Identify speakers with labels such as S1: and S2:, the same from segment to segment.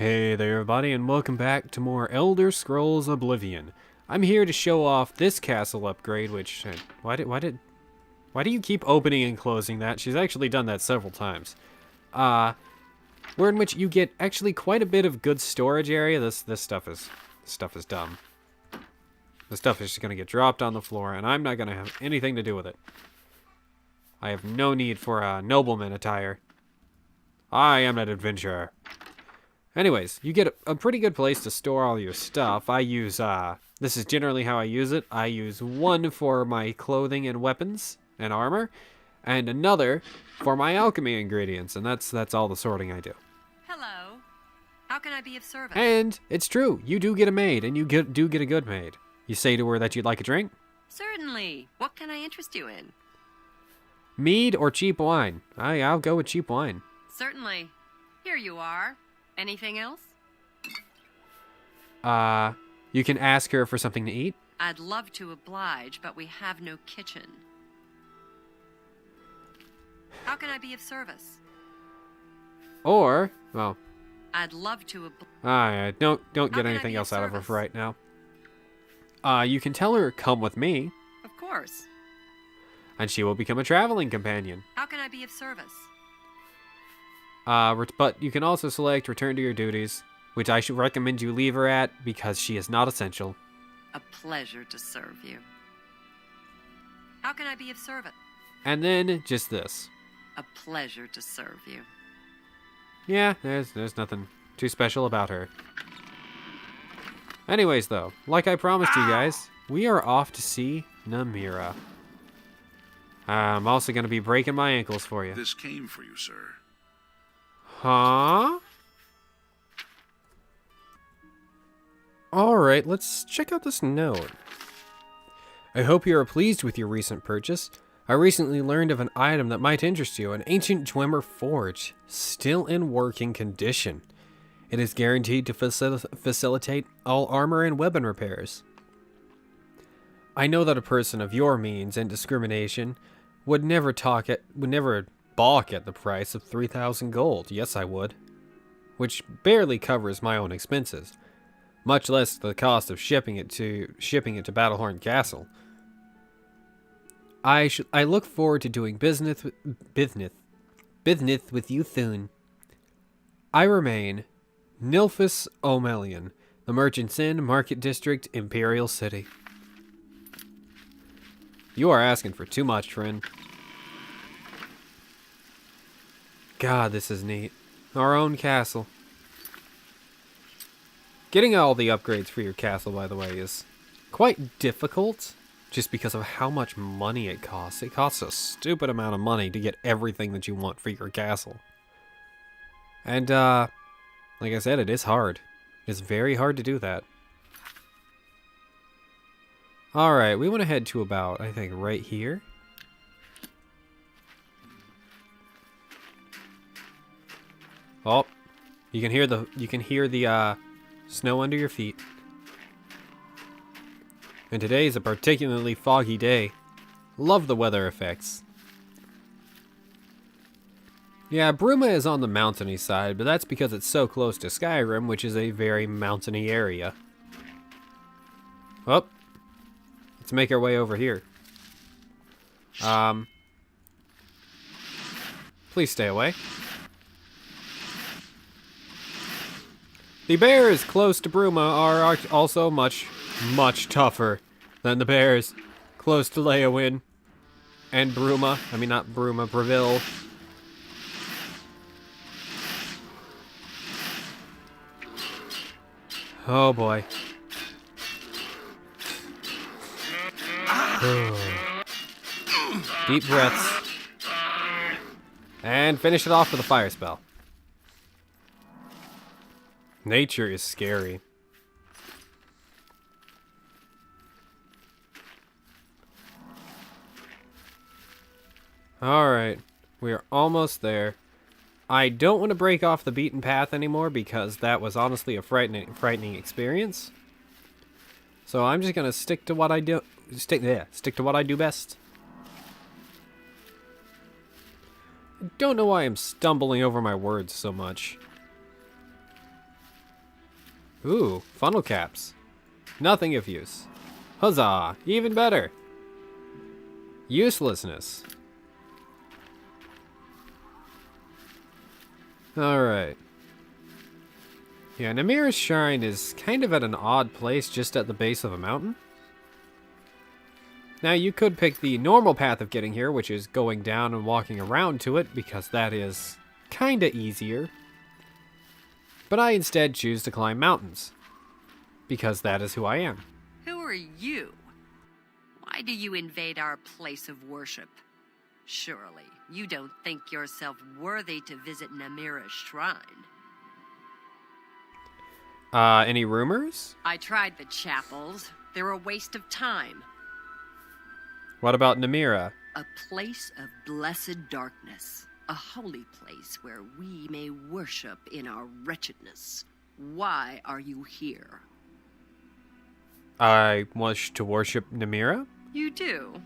S1: Hey there everybody, and welcome back to more Elder Scrolls Oblivion. I'm here to show off this castle upgrade, which... why do you keep opening and closing that? She's actually done that several times. Where in which you get actually quite a bit of good storage area. This stuff is dumb. The stuff is just gonna get dropped on the floor, and I'm not gonna have anything to do with it. I have no need for a nobleman attire. I am an adventurer. Anyways, you get a pretty good place to store all your stuff. I use, this is generally how I use it. I use one for my clothing and weapons and armor, and another for my alchemy ingredients, and that's all the sorting I do.
S2: Hello. How can I be of service?
S1: And it's true, you do get a maid, and you do get a good maid. You say to her that you'd like a drink?
S2: Certainly. What can I interest you in?
S1: Mead or cheap wine? I'll go with cheap wine.
S2: Certainly. Here you are. Anything else?
S1: You can ask her for something to eat?
S2: I'd love to oblige, but we have no kitchen. How can I be of service?
S1: Or, well...
S2: I'd love to
S1: don't get anything else out of her for right now. You can tell her, come with me.
S2: Of course.
S1: And she will become a traveling companion.
S2: How can I be of service?
S1: But you can also select return to your duties, which I should recommend you leave her at because she is not essential.
S2: A pleasure to serve you. How can I be of service?
S1: And then just this.
S2: A pleasure to serve you.
S1: Yeah, there's nothing too special about her. Anyways, though, like I promised you guys, we are off to see Namira. I'm also going to be breaking my ankles for you.
S3: This came for you, sir.
S1: Huh? Alright, let's check out this note. I hope you are pleased with your recent purchase. I recently learned of an item that might interest you, an ancient Dwemer forge, still in working condition. It is guaranteed to facilitate all armor and weapon repairs. I know that a person of your means and discrimination would never balk at the price of 3,000 gold. Yes, I would. Which barely covers my own expenses, much less the cost of shipping it to Battlehorn Castle. I look forward to doing business with you soon. I remain Nilphus O'Melion, the Merchant's Inn, Market District, Imperial City. You are asking for too much, friend. God, this is neat. Our own castle. Getting all the upgrades for your castle, by the way, is quite difficult, just because of how much money it costs. It costs a stupid amount of money to get everything that you want for your castle. And, like I said, it is hard. It's very hard to do that. Alright, we want to head to about, I think, right here. Oh, you can hear the snow under your feet. And today is a particularly foggy day. Love the weather effects. Yeah, Bruma is on the mountainy side, but that's because it's so close to Skyrim, which is a very mountainy area. Oh, let's make our way over here. Please stay away. The bears close to Bruma are also much tougher than the bears close to Leowin and Bruma. I mean, not Bruma, Breville. Oh boy. Deep breaths. And finish it off with a fire spell. Nature is scary. Alright, we are almost there. I don't want to break off the beaten path anymore because that was honestly a frightening experience. So I'm just gonna stick to what I do. Stick to what I do best. I don't know why I'm stumbling over my words so much. Ooh, funnel caps. Nothing of use. Huzzah! Even better! Uselessness. Alright. Yeah, Namira's shrine is kind of at an odd place just at the base of a mountain. Now, you could pick the normal path of getting here, which is going down and walking around to it, because that is kinda easier. But I instead choose to climb mountains, because that is who I am.
S2: Who are you? Why do you invade our place of worship? Surely, you don't think yourself worthy to visit Namira's shrine.
S1: Any rumors?
S2: I tried the chapels. They're a waste of time.
S1: What about Namira?
S2: A place of blessed darkness. A holy place where we may worship in our wretchedness. Why are you here?
S1: I wish to worship Namira?
S2: You do.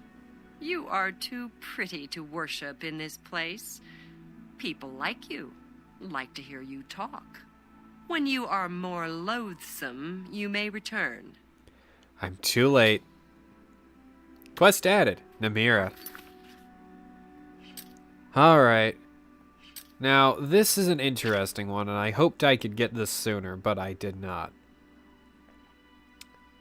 S2: You are too pretty to worship in this place. People like you, like to hear you talk. When you are more loathsome, you may return.
S1: I'm too late. Quest added. Namira. Alright. Now, this is an interesting one, and I hoped I could get this sooner, but I did not.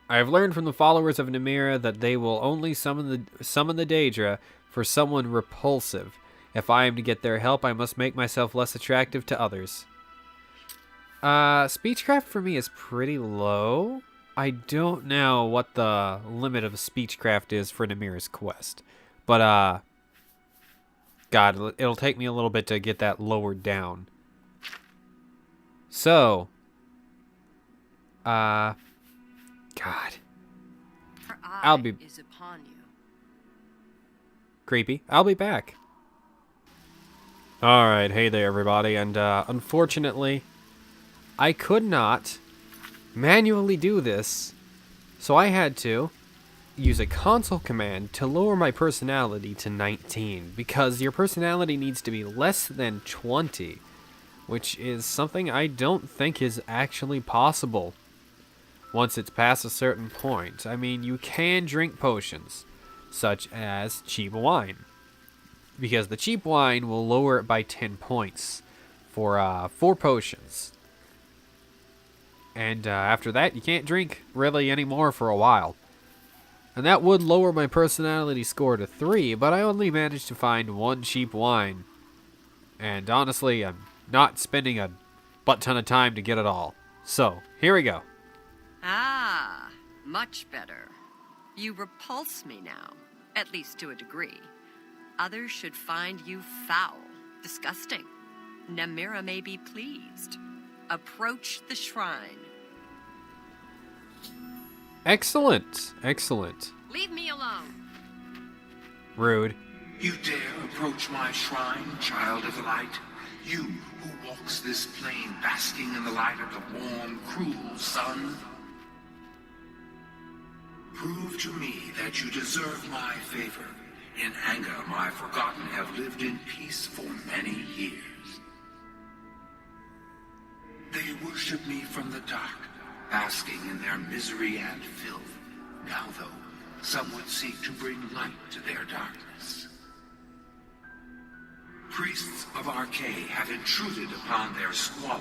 S1: I have learned from the followers of Namira that they will only summon the Daedra for someone repulsive. If I am to get their help, I must make myself less attractive to others. Speechcraft for me is pretty low. I don't know what the limit of speechcraft is for Namira's quest. But, God, it'll take me a little bit to get that lowered down. So, God.
S2: Her
S1: I'll be-
S2: eye is upon you.
S1: Creepy. I'll be back. Alright, hey there everybody, and unfortunately, I could not manually do this, so I had to use a console command to lower my personality to 19, because your personality needs to be less than 20, which is something I don't think is actually possible once it's past a certain point. I mean, you can drink potions, such as cheap wine, because the cheap wine will lower it by 10 points for 4 potions. And after that, you can't drink really anymore for a while. And that would lower my personality score to 3, but I only managed to find 1 cheap wine. And honestly, I'm not spending a butt ton of time to get it all. So, here we go.
S2: Ah, much better. You repulse me now, at least to a degree. Others should find you foul, disgusting. Namira may be pleased. Approach the shrine.
S1: Excellent. Excellent.
S2: Leave me alone.
S1: Rude.
S3: You dare approach my shrine, child of the light? You who walks this plain basking in the light of the warm, cruel sun? Prove to me that you deserve my favor. In Anga, my forgotten have lived in peace for many years. They worship me from the dark, basking in their misery and filth. Now, though, some would seek to bring light to their darkness. Priests of Arkay have intruded upon their squalor.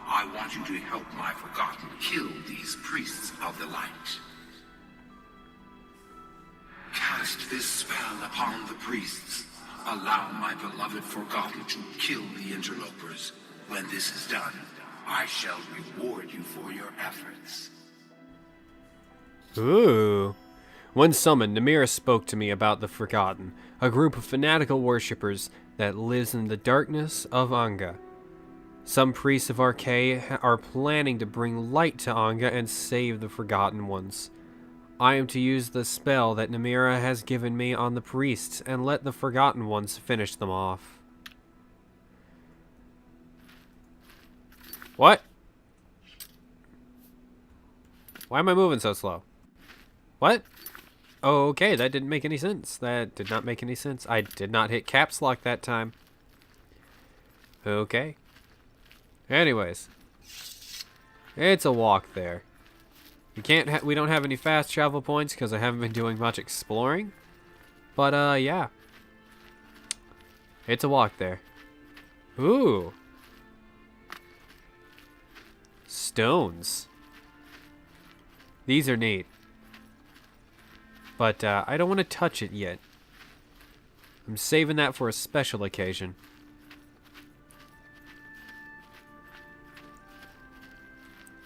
S3: I want you to help my forgotten kill these priests of the light. Cast this spell upon the priests. Allow my beloved forgotten to kill the interlopers. When this is done, I shall reward you for your efforts.
S1: Ooh. When summoned, Namira spoke to me about the Forgotten, a group of fanatical worshippers that lives in the darkness of Anga. Some priests of Arkay are planning to bring light to Anga and save the Forgotten ones. I am to use the spell that Namira has given me on the priests and let the Forgotten ones finish them off. What? Why am I moving so slow? What? Oh, okay, that didn't make any sense. That did not make any sense. I did not hit caps lock that time. Okay. Anyways. It's a walk there. We don't have any fast travel points because I haven't been doing much exploring. But yeah. It's a walk there. Ooh. Stones. These are neat. But I don't want to touch it yet. I'm saving that for a special occasion.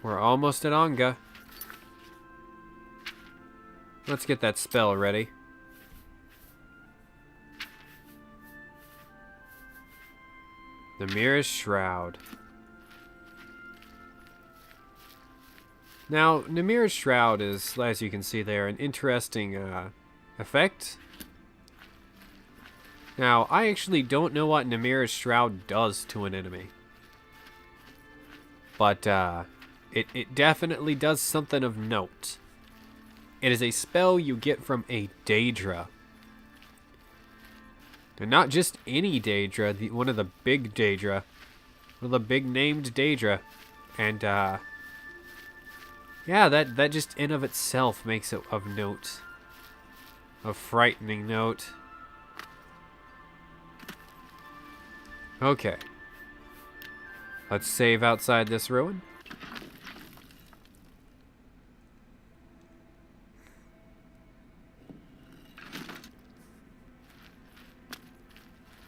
S1: We're almost at Anga. Let's get that spell ready. Namira's Shroud. Now, Namira's Shroud is, as you can see there, an interesting effect. Now, I actually don't know what Namira's Shroud does to an enemy. But, it definitely does something of note. It is a spell you get from a Daedra. And not just any Daedra, one of the big Daedra. One of the big named Daedra. And, yeah, that just in of itself makes it of note. A frightening note. Okay. Let's save outside this ruin.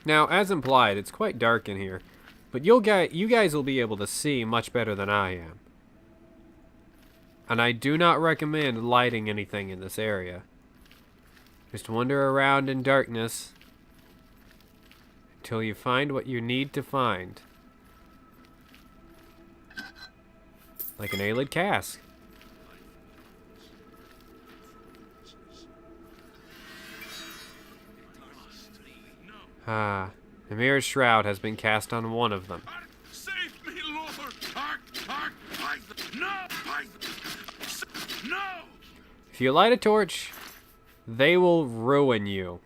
S1: Now, as implied, it's quite dark in here, but you guys will be able to see much better than I am. And I do not recommend lighting anything in this area. Just wander around in darkness until you find what you need to find. Like an Ayleid cask. Ah, Namira's Shroud has been cast on one of them.
S3: Save me, Lord! No!
S1: If you light a torch, they will ruin you.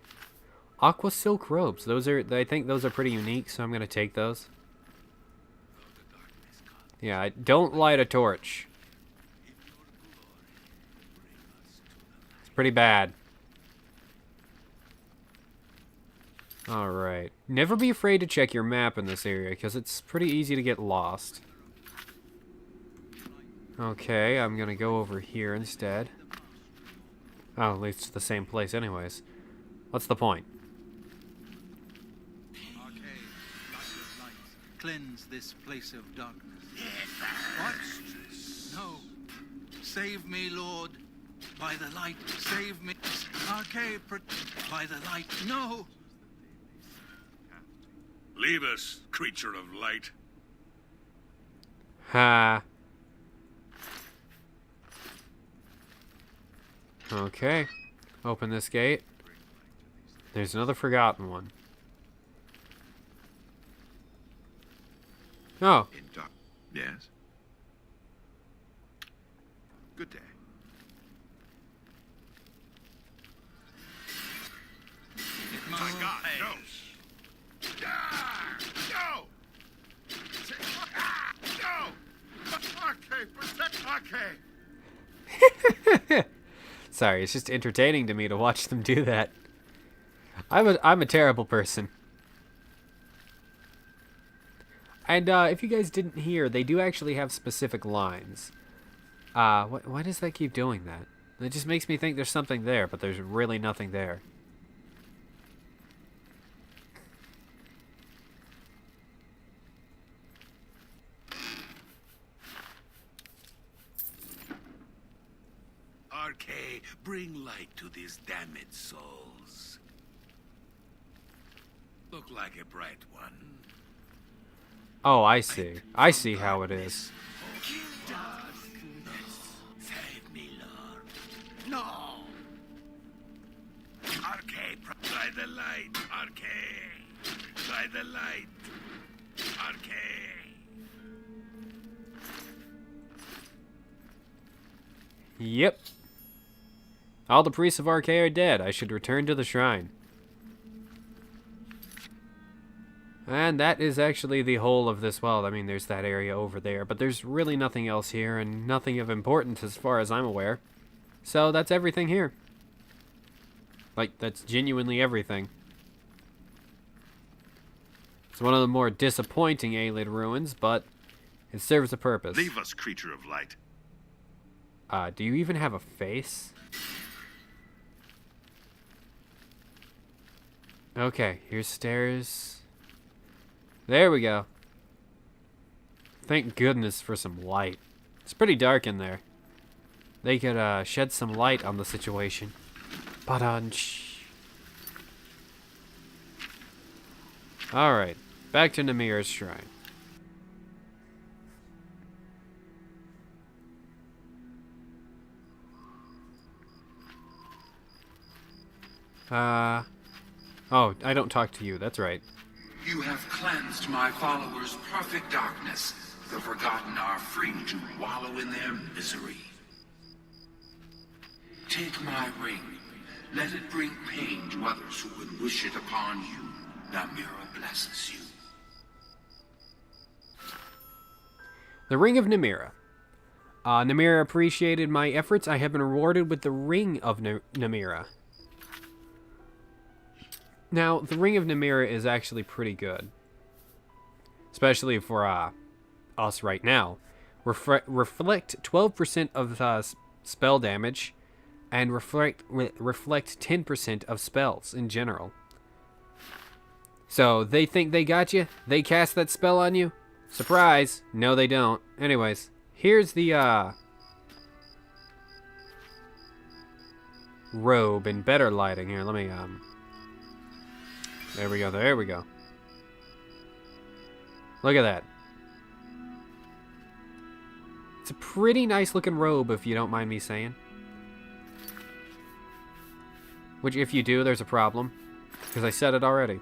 S1: Aqua silk robes. I think those are pretty unique, so I'm gonna take those. Yeah, don't light a torch. It's pretty bad. Alright. Never be afraid to check your map in this area, because it's pretty easy to get lost. Okay, I'm gonna go over here instead. Oh, at least it's the same place anyways. What's the point?
S4: Arkay, light your light. Cleanse this place of darkness. What? No. Save me, Lord. By the light, save me. Arkay, by the light. No.
S3: Leave us, creature of light.
S1: Ha. Okay. Open this gate. There's another forgotten one. Oh.
S3: Yes? Good day. My God, no! No! No! Arkay, protect Arkay!
S1: Sorry, it's just entertaining to me to watch them do that. I'm a terrible person. And if you guys didn't hear, they do actually have specific lines. Why does that keep doing that? It just makes me think there's something there, but there's really nothing there.
S3: Arkay, bring light to these damned souls. Look like a bright one.
S1: Oh, I see. I see how it is.
S3: Save me, Lord. No! Arkay, by the light. Arkay, by the light. Arkay.
S1: Yep. All the Priests of Arkay are dead. I should return to the shrine. And that is actually the whole of this world. I mean, there's that area over there, but there's really nothing else here, and nothing of importance as far as I'm aware. So that's everything here. Like, that's genuinely everything. It's one of the more disappointing Ayleid ruins, but it serves a purpose.
S5: Leave us, creature of light.
S1: Do you even have a face? Okay, here's stairs. There we go. Thank goodness for some light. It's pretty dark in there. They could shed some light on the situation. Ba-dunch. Alright, back to Namira's shrine. Oh, I don't talk to you, that's right.
S3: You have cleansed my followers' perfect darkness. The forgotten are free to wallow in their misery. Take my ring. Let it bring pain to others who would wish it upon you. Namira blesses you.
S1: The Ring of Namira. Namira appreciated my efforts. I have been rewarded with the Ring of Namira. Now, the Ring of Namira is actually pretty good. Especially for us right now. Reflect 12% of spell damage, and reflect 10% of spells in general. So, they think they got you? They cast that spell on you? Surprise! No, they don't. Anyways, here's the robe in better lighting. Here, let me there we go, there we go. Look at that. It's a pretty nice looking robe, if you don't mind me saying. Which, if you do, there's a problem. Because I said it already.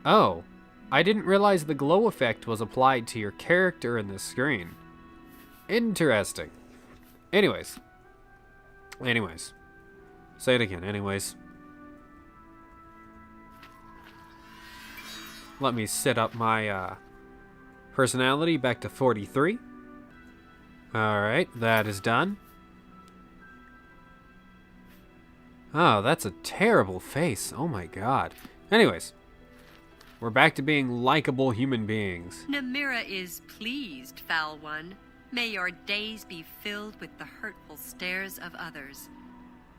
S1: Oh, I didn't realize the glow effect was applied to your character in this screen. Interesting. Anyways. Say it again, anyways. Let me set up my personality back to 43. Alright, that is done. Oh, that's a terrible face. Oh my god. Anyways, we're back to being likable human beings.
S2: Namira is pleased, foul one. May your days be filled with the hurtful stares of others.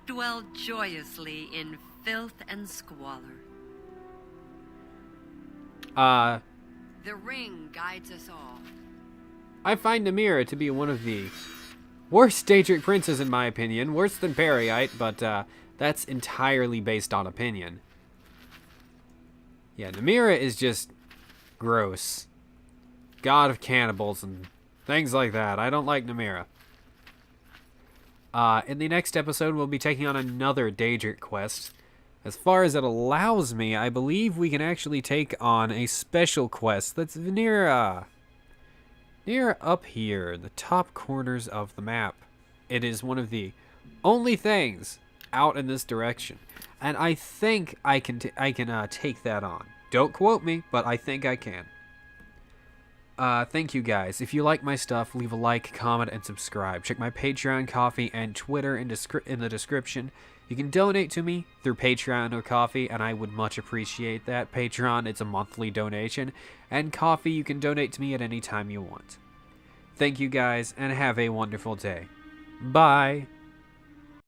S2: Dwell joyously in filth and squalor. The ring guides us all.
S1: I find Namira to be one of the worst Daedric princes in my opinion. Worse than Periite, but that's entirely based on opinion. Yeah, Namira is just gross. God of cannibals and things like that. I don't like Namira. In the next episode, we'll be taking on another Daedric quest. As far as it allows me, I believe we can actually take on a special quest that's near up here, the top corners of the map. It is one of the only things out in this direction, and I think I can take that on. Don't quote me, but I think I can. Thank you guys. If you like my stuff, leave a like, comment, and subscribe. Check my Patreon, Coffee, and Twitter in the description. You can donate to me through Patreon or Coffee, and I would much appreciate that. Patreon, it's a monthly donation, and Coffee, you can donate to me at any time you want. Thank you guys, and have a wonderful day. Bye!